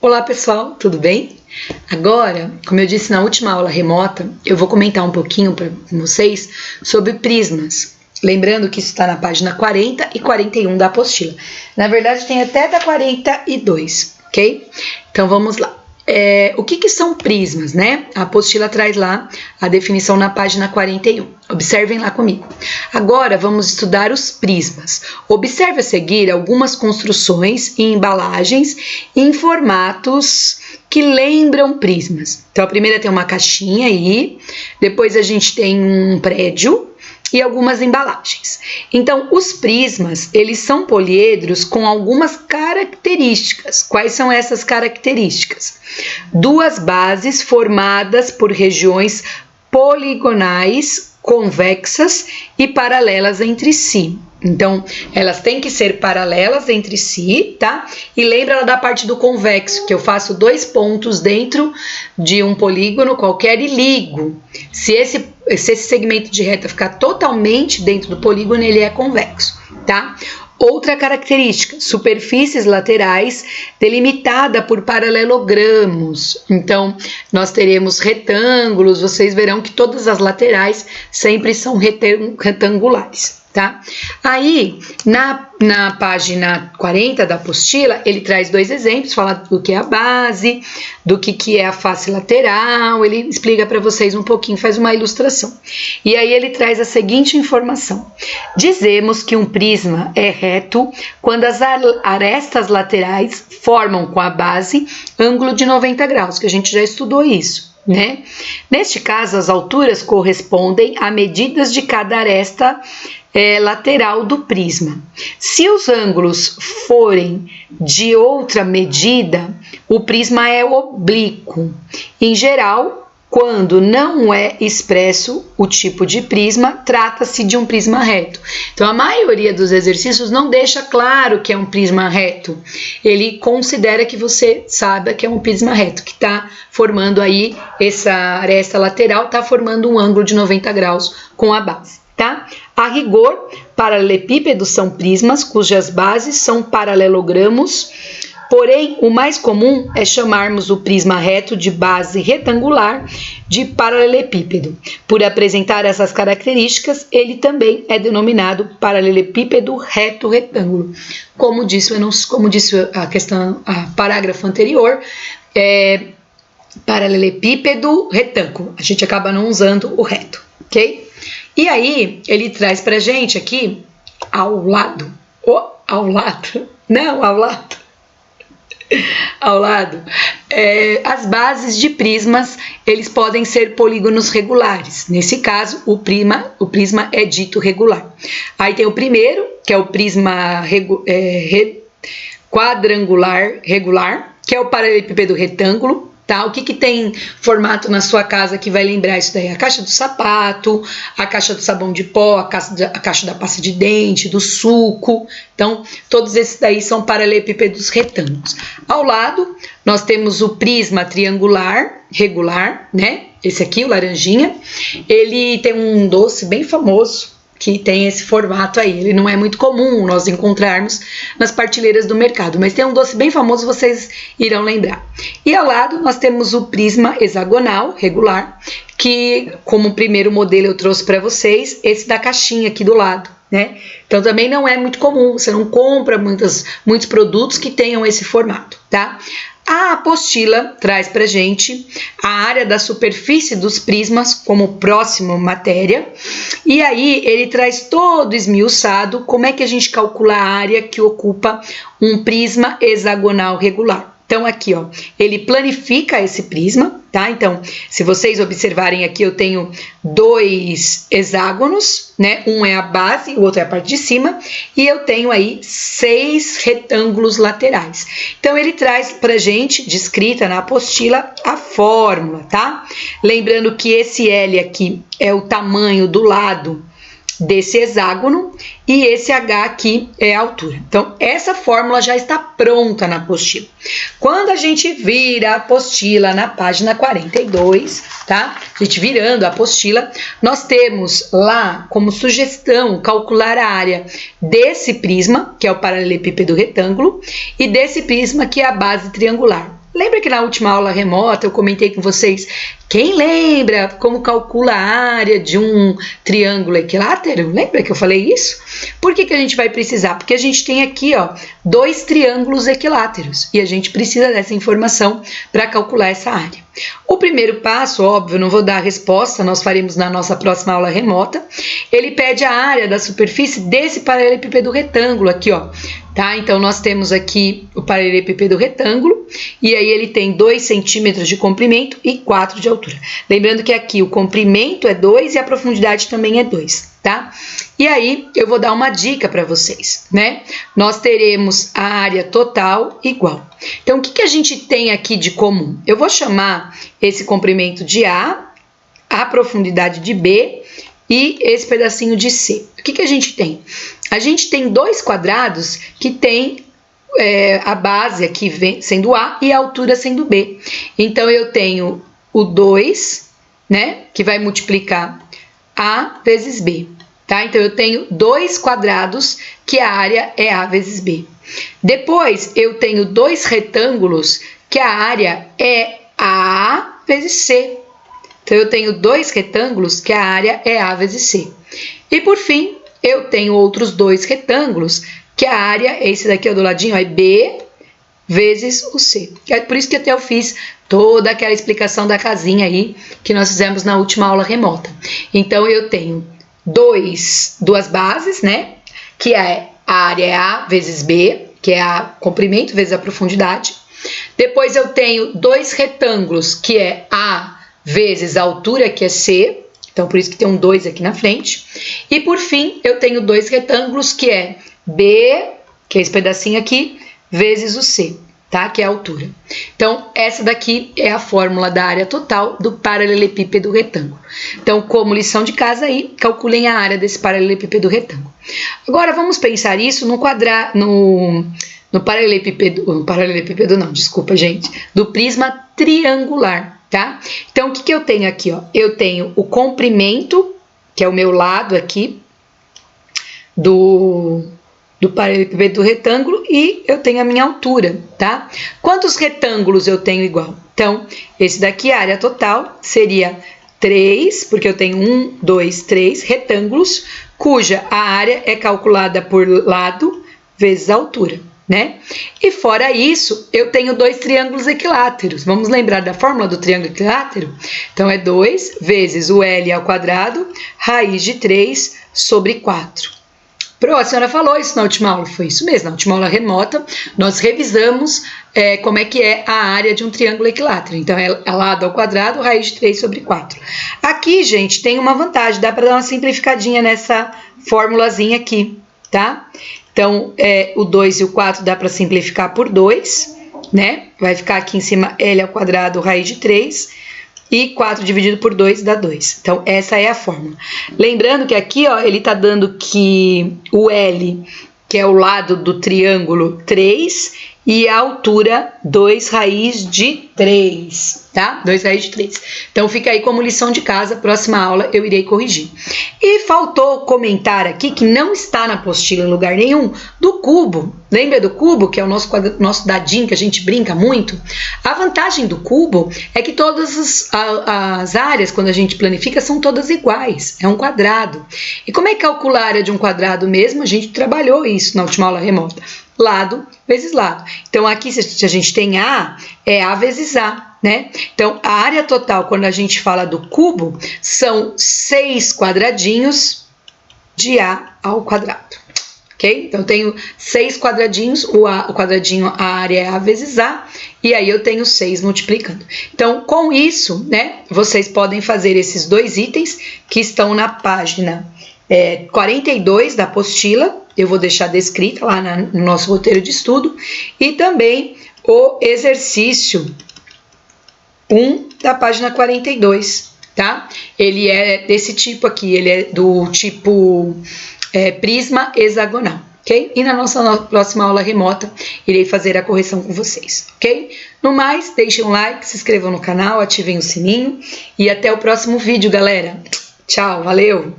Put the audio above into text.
Olá pessoal, tudo bem? Agora, como eu disse na última aula remota, eu vou comentar um pouquinho para vocês sobre prismas. Lembrando que isso está na página 40 e 41 da apostila. Na verdade, tem até da 42, ok? Então vamos lá. O que são prismas, né? A apostila traz lá a definição na página 41. Observem lá comigo. Agora vamos estudar os prismas. Observe a seguir algumas construções e embalagens em formatos que lembram prismas. Então a primeira tem uma caixinha aí, depois a gente tem um prédio e algumas embalagens. Então, os prismas, eles são poliedros com algumas características. Quais são essas características? Duas bases formadas por regiões poligonais, convexas e paralelas entre si. Então, elas têm que ser paralelas entre si, tá? E lembra da parte do convexo, que eu faço dois pontos dentro de um polígono qualquer e ligo. Se esse segmento de reta ficar totalmente dentro do polígono, ele é convexo, tá? Outra característica, superfícies laterais delimitada por paralelogramos. Então, nós teremos retângulos, vocês verão que todas as laterais sempre são retangulares, tá? Aí, na página 40 da apostila, ele traz dois exemplos, fala do que é a base, do que é a face lateral, ele explica para vocês um pouquinho, faz uma ilustração. E aí ele traz a seguinte informação. Dizemos que um prisma é reto quando as arestas laterais formam com a base ângulo de 90 graus, que a gente já estudou isso, né? Neste caso, as alturas correspondem a medidas de cada aresta lateral do prisma. Se os ângulos forem de outra medida, o prisma é oblíquo. Em geral, quando não é expresso o tipo de prisma, trata-se de um prisma reto. Então, a maioria dos exercícios não deixa claro que é um prisma reto. Ele considera que você saiba que é um prisma reto, que está formando aí essa aresta lateral, está formando um ângulo de 90 graus com a base, tá? A rigor, paralelepípedos são prismas cujas bases são paralelogramos. Porém, o mais comum é chamarmos o prisma reto de base retangular de paralelepípedo. Por apresentar essas características, ele também é denominado paralelepípedo reto-retângulo. Como disse a parágrafo anterior, paralelepípedo retângulo. A gente acaba não usando o reto, ok? E aí, ele traz pra gente aqui, ao lado, as bases de prismas, eles podem ser polígonos regulares. Nesse caso, o prisma é dito regular. Aí tem o primeiro, que é o prisma quadrangular regular, que é o paralelepípedo retângulo. Tá? O que tem formato na sua casa que vai lembrar isso daí? A caixa do sapato, a caixa do sabão de pó, a caixa da pasta de dente, do suco. Então, todos esses daí são paralelepípedos retângulos. Ao lado, nós temos o prisma triangular regular, né? Esse aqui, o laranjinha. Ele tem um doce bem famoso que tem esse formato aí. Ele não é muito comum nós encontrarmos nas prateleiras do mercado, mas tem um doce bem famoso, vocês irão lembrar. E ao lado nós temos o prisma hexagonal regular, que como primeiro modelo eu trouxe para vocês, esse da caixinha aqui do lado, né? Então também não é muito comum, você não compra muitos produtos que tenham esse formato, tá? A apostila traz pra gente a área da superfície dos prismas como próxima matéria, e aí ele traz todo esmiuçado como é que a gente calcula a área que ocupa um prisma hexagonal regular. Então aqui, ó, ele planifica esse prisma, tá? Então, se vocês observarem aqui, eu tenho dois hexágonos, né? Um é a base, o outro é a parte de cima, e eu tenho aí 6 retângulos laterais. Então, ele traz pra gente, descrita na apostila, a fórmula, tá? Lembrando que esse L aqui é o tamanho do lado desse hexágono e esse H aqui é a altura. Então, essa fórmula já está pronta na apostila. Quando a gente vira a apostila na página 42, tá? A gente virando a apostila, nós temos lá como sugestão calcular a área desse prisma, que é o paralelepípedo retângulo, e desse prisma, que é a base triangular. Lembra que na última aula remota eu comentei com vocês, quem lembra como calcula a área de um triângulo equilátero? Lembra que eu falei isso? Por que a gente vai precisar? Porque a gente tem aqui, ó, 2 triângulos equiláteros e a gente precisa dessa informação para calcular essa área. O primeiro passo, óbvio, não vou dar a resposta, nós faremos na nossa próxima aula remota. Ele pede a área da superfície desse paralelepípedo retângulo aqui, ó. Tá? Então, nós temos aqui o paralelepípedo retângulo e aí ele tem 2 centímetros de comprimento e 4 de altura. Lembrando que aqui o comprimento é 2 e a profundidade também é 2, tá? E aí eu vou dar uma dica para vocês, né? Nós teremos a área total igual. Então, o que a gente tem aqui de comum? Eu vou chamar esse comprimento de A profundidade de B e esse pedacinho de C. O que a gente tem? A gente tem 2 quadrados que tem a base aqui sendo A e a altura sendo B. Então, eu tenho o 2, né, que vai multiplicar A vezes B, tá? Então, eu tenho 2 quadrados que a área é A vezes B. Depois, eu tenho 2 retângulos que a área é A vezes C. Então, eu tenho 2 retângulos que a área é A vezes C. E, por fim, eu tenho outros 2 retângulos que a área, esse daqui ó, do ladinho, é B vezes o C. É por isso que até eu fiz toda aquela explicação da casinha aí que nós fizemos na última aula remota. Então, eu tenho duas bases, né? Que é a área é A vezes B, que é a comprimento vezes a profundidade. Depois, eu tenho 2 retângulos, que é A vezes a altura, que é C. Então, por isso que tem um 2 aqui na frente. E, por fim, eu tenho 2 retângulos, que é B, que é esse pedacinho aqui, vezes o C, tá? Que é a altura. Então, essa daqui é a fórmula da área total do paralelepípedo retângulo. Então, como lição de casa aí, calculem a área desse paralelepípedo retângulo. Agora, vamos pensar isso no paralelepípedo não, desculpa, gente, do prisma triangular, tá? Então, o que eu tenho aqui, ó? Eu tenho o comprimento, que é o meu lado aqui, do paralelepípedo retângulo, e eu tenho a minha altura, tá? Quantos retângulos eu tenho igual? Então, esse daqui, a área total, seria 3, porque eu tenho 1, 2, 3 retângulos, cuja a área é calculada por lado vezes a altura, né? E fora isso, eu tenho 2 triângulos equiláteros. Vamos lembrar da fórmula do triângulo equilátero? Então, é 2 vezes o L ao quadrado, raiz de 3 sobre 4. A senhora falou isso na última aula, foi isso mesmo, na última aula remota, nós revisamos como é que é a área de um triângulo equilátero. Então, é lado ao quadrado, raiz de 3 sobre 4. Aqui, gente, tem uma vantagem, dá para dar uma simplificadinha nessa formulazinha aqui, tá? Então, o 2 e o 4 dá para simplificar por 2, né? Vai ficar aqui em cima L ao quadrado, raiz de 3, e 4 dividido por 2 dá 2. Então, essa é a fórmula. Lembrando que aqui, ó, ele tá dando que o L, que é o lado do triângulo, 3, e a altura, 2 raiz de 3, tá? 2 raiz de 3. Então, fica aí como lição de casa, próxima aula eu irei corrigir. E faltou comentar aqui, que não está na apostila em lugar nenhum, do cubo. Lembra do cubo, que é o nosso dadinho, que a gente brinca muito? A vantagem do cubo é que todas as áreas, quando a gente planifica, são todas iguais. É um quadrado. E como é que calcula a área de um quadrado mesmo? A gente trabalhou isso na última aula remota. Lado vezes lado. Então, aqui, se a gente tem A, é A vezes A, né? Então, a área total, quando a gente fala do cubo, são 6 quadradinhos de A ao quadrado. Ok? Então, eu tenho 6 quadradinhos, o quadradinho, a área é A vezes A, e aí eu tenho 6 multiplicando. Então, com isso, né, vocês podem fazer esses 2 itens que estão na página 42 da apostila. Eu vou deixar descrita lá no nosso roteiro de estudo, e também o exercício 1 da página 42, tá? Ele é desse tipo aqui, ele é do tipo prisma hexagonal, ok? E na nossa próxima aula remota, irei fazer a correção com vocês, ok? No mais, deixem um like, se inscrevam no canal, ativem o sininho, e até o próximo vídeo, galera. Tchau, valeu!